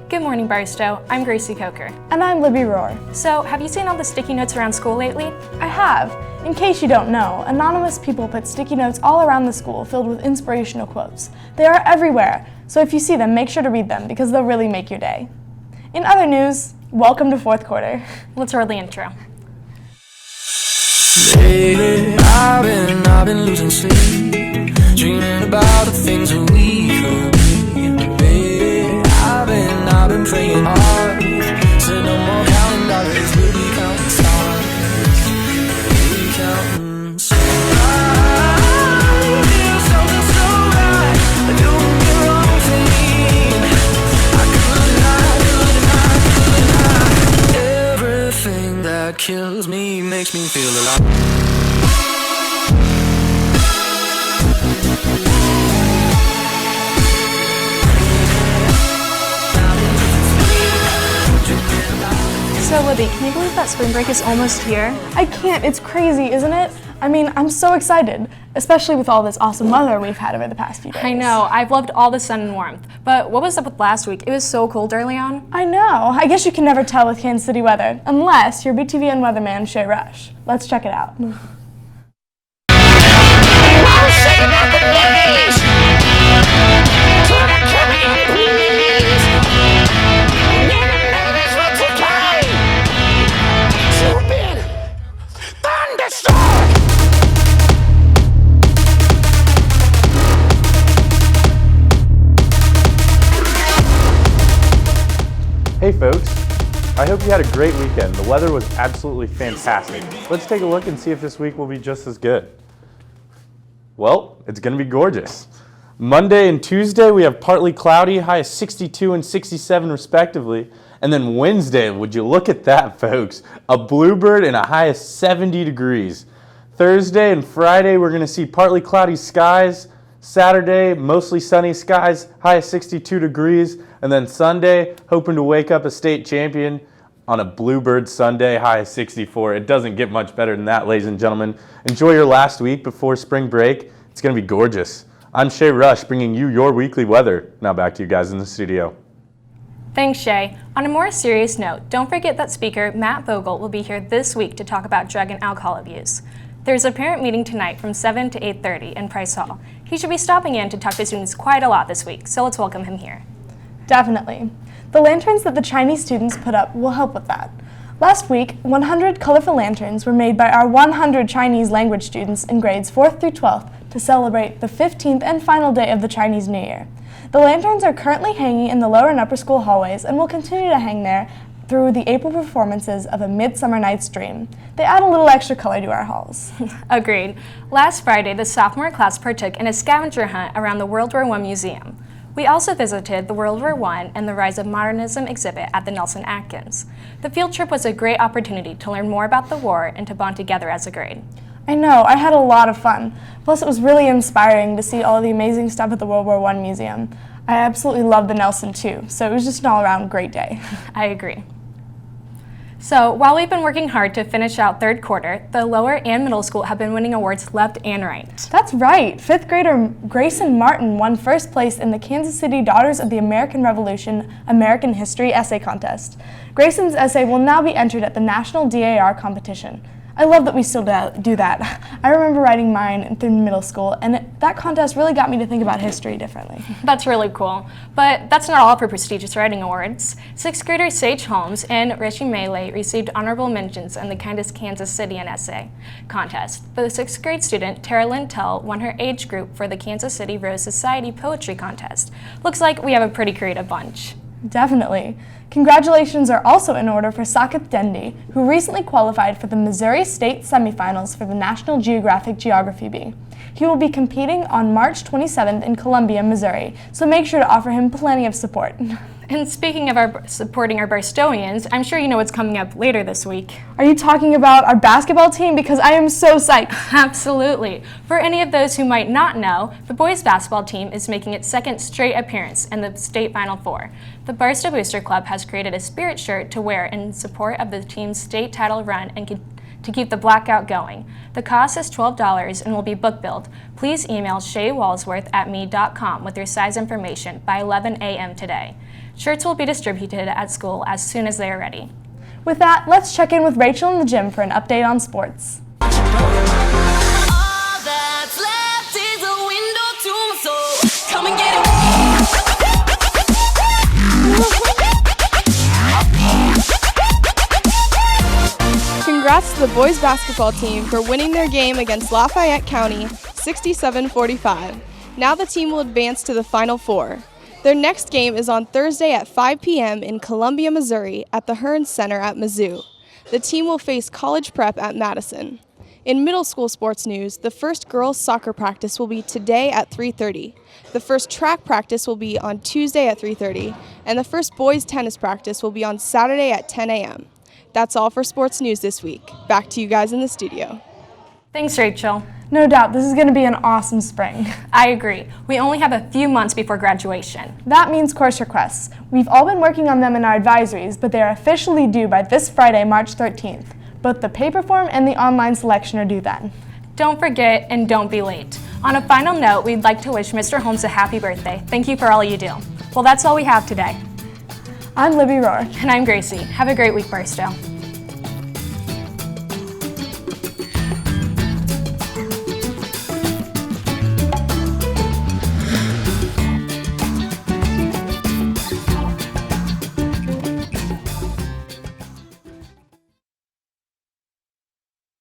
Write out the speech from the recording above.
Good morning, Barstow. I'm Gracie Coker. And I'm Libby Rohr. So, have you seen all the sticky notes around school lately? I have. In case you don't know, anonymous people put sticky notes all around the school filled with inspirational quotes. They are everywhere, so if you see them, make sure to read them because they'll really make your day. In other news, welcome to fourth quarter. Let's roll the intro. Lately, I've been losing sleep, dreaming about the things that we could be. Baby, I've been praying hard, so no more counting dollars, we'll be counting stars, we'll be counting stars. I feel something so right, doing the wrong thing. I could not. Everything that kills me makes me feel alive. So, Libby, can you believe that spring break is almost here? I can't. It's crazy, isn't it? I mean, I'm so excited, especially with all this awesome weather we've had over the past few days. I know. I've loved all the sun and warmth. But what was up with last week? It was so cold early on. I know. I guess you can never tell with Kansas City weather, unless you're BTVN weatherman Shay Rush. Let's check it out. Hey folks, I hope you had a great weekend. The weather was absolutely fantastic. Let's take a look and see if this week will be just as good. Well, it's going to be gorgeous. Monday and Tuesday we have partly cloudy, high of 62 and 67 respectively. And then Wednesday, would you look at that folks, a bluebird and a high of 70 degrees. Thursday and Friday we're going to see partly cloudy skies. Saturday, mostly sunny skies, high of 62 degrees. And then Sunday, hoping to wake up a state champion on a bluebird Sunday, high of 64. It doesn't get much better than that, ladies and gentlemen. Enjoy your last week before spring break. It's going to be gorgeous. I'm Shay Rush, bringing you your weekly weather. Now back to you guys in the studio. Thanks, Shay. On a more serious note, don't forget that speaker Matt Vogel will be here this week to talk about drug and alcohol abuse. There's a parent meeting tonight from 7 to 8:30 in Price Hall. He should be stopping in to talk to students quite a lot this week, so let's welcome him here. Definitely. The lanterns that the Chinese students put up will help with that. Last week, 100 colorful lanterns were made by our 100 Chinese language students in grades 4th through 12th to celebrate the 15th and final day of the Chinese New Year. The lanterns are currently hanging in the lower and upper school hallways and will continue to hang there through the April performances of A Midsummer Night's Dream. They add a little extra color to our halls. Agreed. Last Friday, the sophomore class partook in a scavenger hunt around the World War I Museum. We also visited the World War I and the Rise of Modernism exhibit at the Nelson Atkins. The field trip was a great opportunity to learn more about the war and to bond together as a grade. I know, I had a lot of fun. Plus, it was really inspiring to see all the amazing stuff at the World War I Museum. I absolutely loved the Nelson too, so it was just an all-around great day. I agree. So, while we've been working hard to finish out third quarter, the lower and middle school have been winning awards left and right. That's right. Fifth grader Grayson Martin won first place in the Kansas City Daughters of the American Revolution American History Essay Contest. Grayson's essay will now be entered at the National DAR competition. I love that we still do that. I remember writing mine through middle school, and that contest really got me to think about history differently. That's really cool. But that's not all for prestigious writing awards. Sixth grader Sage Holmes and Rishi Melee received honorable mentions in the Kindest Kansas City and Essay contest. The sixth grade student, Tara Lintel, won her age group for the Kansas City Rose Society Poetry Contest. Looks like we have a pretty creative bunch. Definitely. Congratulations are also in order for Saket Dendi, who recently qualified for the Missouri State semifinals for the National Geographic Geography Bee. He will be competing on March 27th in Columbia, Missouri, so make sure to offer him plenty of support. And speaking of supporting our Barstowians, I'm sure you know what's coming up later this week. Are you talking about our basketball team? Because I am so psyched. Absolutely. For any of those who might not know, the boys basketball team is making its second straight appearance in the state Final Four. The Barstow Booster Club has created a spirit shirt to wear in support of the team's state title run and to keep the blackout going. The cost is $12 and will be book billed. Please email shaywalsworth@me.com with your size information by 11 a.m. today. Shirts will be distributed at school as soon as they are ready. With that, let's check in with Rachel in the gym for an update on sports. All that's left is a window to my soul. Come and get it. Congrats to the boys basketball team for winning their game against Lafayette County 67-45. Now the team will advance to the Final Four. Their next game is on Thursday at 5 p.m. in Columbia, Missouri at the Hearns Center at Mizzou. The team will face College Prep at Madison. In middle school sports news, the first girls' soccer practice will be today at 3:30. The first track practice will be on Tuesday at 3:30, and the first boys' tennis practice will be on Saturday at 10 a.m. That's all for sports news this week. Back to you guys in the studio. Thanks, Rachel. No doubt, this is going to be an awesome spring. I agree. We only have a few months before graduation. That means course requests. We've all been working on them in our advisories, but they are officially due by this Friday, March 13th. Both the paper form and the online selection are due then. Don't forget and don't be late. On a final note, we'd like to wish Mr. Holmes a happy birthday. Thank you for all you do. Well, that's all we have today. I'm Libby Rohr. And I'm Gracie. Have a great week, Barstow.